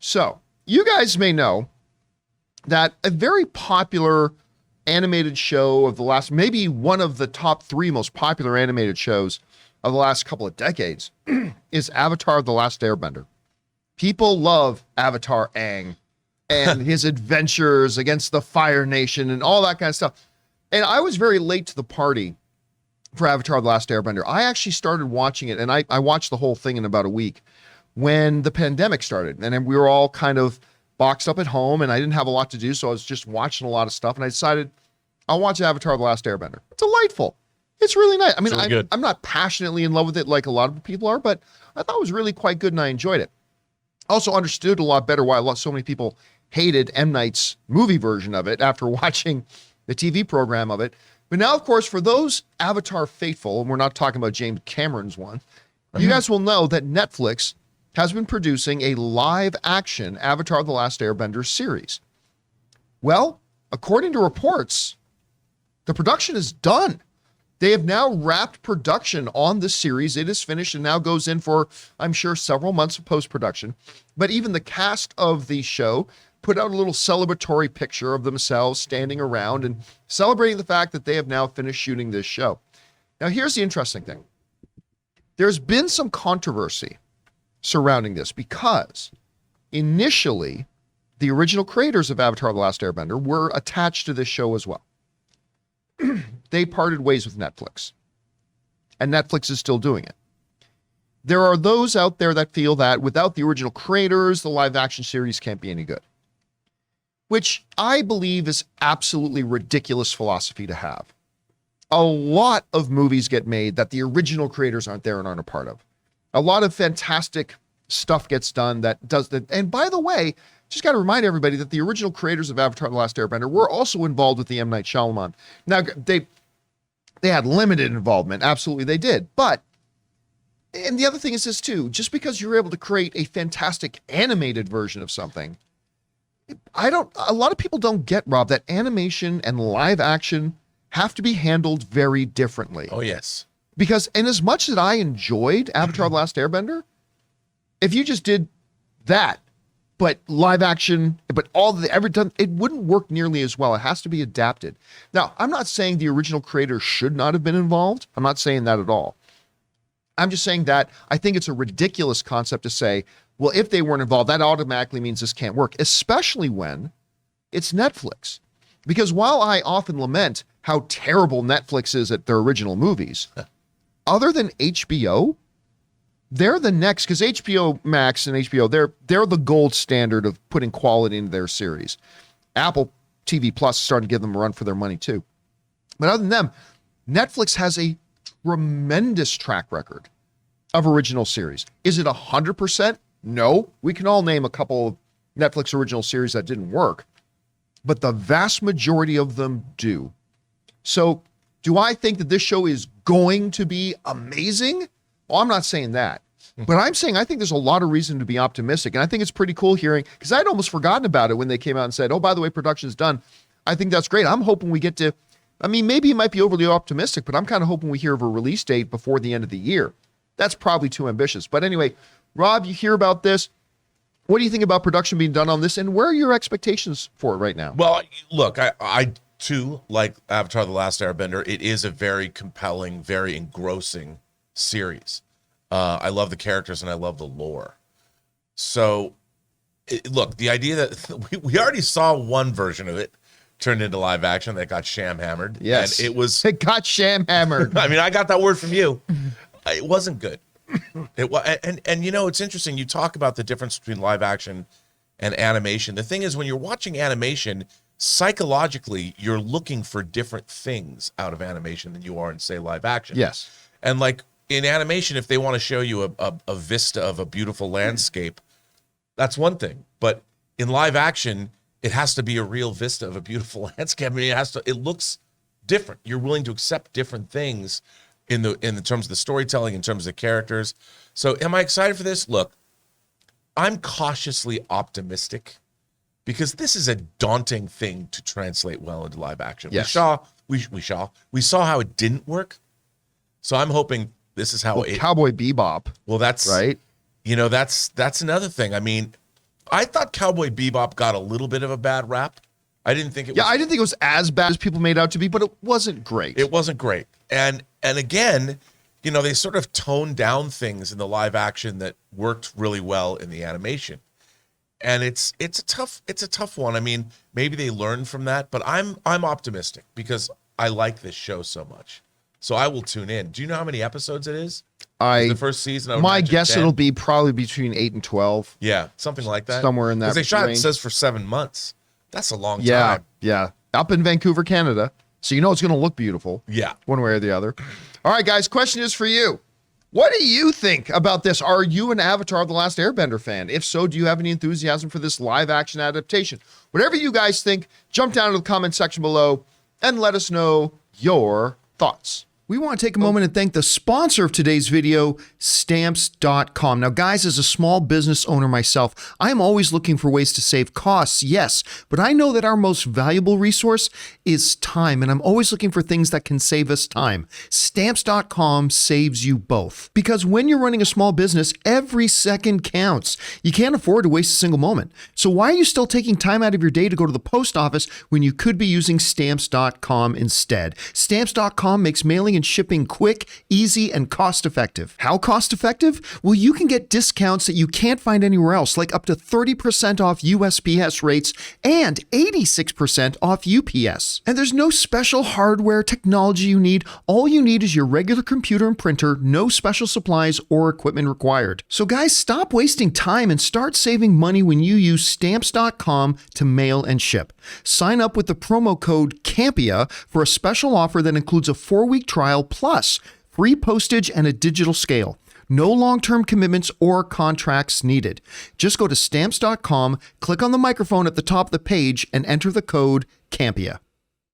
So you guys may know that a very popular animated show of the last, maybe one of the top 3 most popular animated shows of the last couple of decades is Avatar: The Last Airbender. People love Avatar Aang and his adventures against the Fire Nation and all that kind of stuff. And I was very late to the party for Avatar: The Last Airbender. I actually started watching it, and I watched the whole thing in about a week when the pandemic started. And then we were all kind of boxed up at home, and I didn't have a lot to do, so I was just watching a lot of stuff, and I decided I'll watch Avatar: The Last Airbender. Delightful. It's really nice. I mean, really I'm not passionately in love with it like a lot of people are, but I thought it was really quite good, and I enjoyed it. Also understood a lot better why so many people hated M. Night's movie version of it after watching the TV program of it. But now, of course, for those Avatar faithful, and we're not talking about James Cameron's one, you guys will know that Netflix has been producing a live-action Avatar: The Last Airbender series. Well, according to reports, the production is done. They have now wrapped production on the series. It is finished and now goes in for, I'm sure, several months of post-production. But even the cast of the show put out a little celebratory picture of themselves standing around and celebrating the fact that they have now finished shooting this show. Now, here's the interesting thing. There's been some controversy surrounding this because initially the original creators of Avatar: The Last Airbender were attached to this show as well. They parted ways with Netflix, and Netflix is still doing it. There are those out there that feel that without the original creators, the live action series can't be any good, which I believe is absolutely ridiculous philosophy to have. A lot of movies get made that the original creators aren't there and aren't a part of. A lot of fantastic stuff gets done that does that. And by the way, just got to remind everybody that the original creators of Avatar: The Last Airbender were also involved with the M. Night Shyamalan. Now, they had limited involvement. Absolutely, they did. But, and the other thing is this too, just because you're able to create a fantastic animated version of something, a lot of people don't get, Rob, that animation and live action have to be handled very differently. Oh, yes. Because, and as much as I enjoyed Avatar: The Last Airbender, if you just did that, but live action, but all the ever done, it wouldn't work nearly as well. It has to be adapted. Now, I'm not saying the original creators should not have been involved. I'm not saying that at all. I'm just saying that I think it's a ridiculous concept to say, well, if they weren't involved, that automatically means this can't work, especially when it's Netflix. Because while I often lament how terrible Netflix is at their original movies, other than HBO, they're the next, because HBO Max and HBO, they're the gold standard of putting quality into their series. Apple TV Plus is starting to give them a run for their money too. But other than them, Netflix has a tremendous track record of original series. Is it 100%? No. We can all name a couple of Netflix original series that didn't work, but the vast majority of them do. So do I think that this show is going to be amazing? Well, I'm not saying that, but I'm saying I think there's a lot of reason to be optimistic. And I think it's pretty cool hearing, because I'd almost forgotten about it when they came out and said, oh, by the way, production's done. I think that's great. I'm hoping we get to, I mean, maybe it might be overly optimistic, but I'm kind of hoping we hear of a release date before the end of the year. That's probably too ambitious. But anyway, Rob, you hear about this. What do you think about production being done on this, and where are your expectations for it right now? Well, look, I too like Avatar: The Last Airbender. It is a very compelling, very engrossing series. I love the characters and I love the lore. So, look, the idea that we already saw one version of it turned into live action that got sham-hammered. Yes. And it got sham-hammered. I mean, I got that word from you. It wasn't good. And you know, it's interesting. You talk about the difference between live action and animation. The thing is, when you're watching animation, psychologically, you're looking for different things out of animation than you are in, say, live action. Yes. And like in animation, if they want to show you a vista of a beautiful landscape, that's one thing. But in live action, it has to be a real vista of a beautiful landscape. I mean, it looks different. You're willing to accept different things in terms of the storytelling, in terms of the characters. So am I excited for this? Look, I'm cautiously optimistic because this is a daunting thing to translate well into live action. Yes. We saw how it didn't work. So I'm hoping this is how Cowboy Bebop. Well, that's right. You know, that's another thing. I mean, I thought Cowboy Bebop got a little bit of a bad rap. I didn't think it Yeah, was. I didn't think it was as bad as people made out to be, but it wasn't great. It wasn't great. And again, you know, they sort of toned down things in the live action that worked really well in the animation. And it's a tough one. I mean, maybe they learned from that, but I'm optimistic because I like this show so much. So I will tune in. Do you know how many episodes it is? The first season? I would My imagine guess 10. it'll be probably between 8 and 12. Yeah, something like that. Somewhere in that Because they shot, it range. says, for 7 months. That's a long Yeah, time. yeah. Up in Vancouver, Canada. So you know it's going to look beautiful. Yeah. One way or the other. All right, guys, question is for you. What do you think about this? Are you an Avatar: The Last Airbender fan? If so, do you have any enthusiasm for this live action adaptation? Whatever you guys think, jump down to the comment section below and let us know your thoughts. We want to take a moment and thank the sponsor of today's video, Stamps.com. Now, guys, as a small business owner myself, I'm always looking for ways to save costs, yes, but I know that our most valuable resource is time, and I'm always looking for things that can save us time. Stamps.com saves you both. Because when you're running a small business, every second counts. You can't afford to waste a single moment. So why are you still taking time out of your day to go to the post office when you could be using Stamps.com instead? Stamps.com makes mailing and shipping quick, easy, and cost-effective. How cost-effective? Well, you can get discounts that you can't find anywhere else, like up to 30% off USPS rates and 86% off UPS. And there's no special hardware technology you need. All you need is your regular computer and printer, no special supplies or equipment required. So guys, stop wasting time and start saving money when you use Stamps.com to mail and ship. Sign up with the promo code CAMPEA for a special offer that includes a 4-week trial plus free postage and a digital scale. No long-term commitments or contracts needed. Just go to Stamps.com, click on the microphone at the top of the page, and enter the code CAMPEA.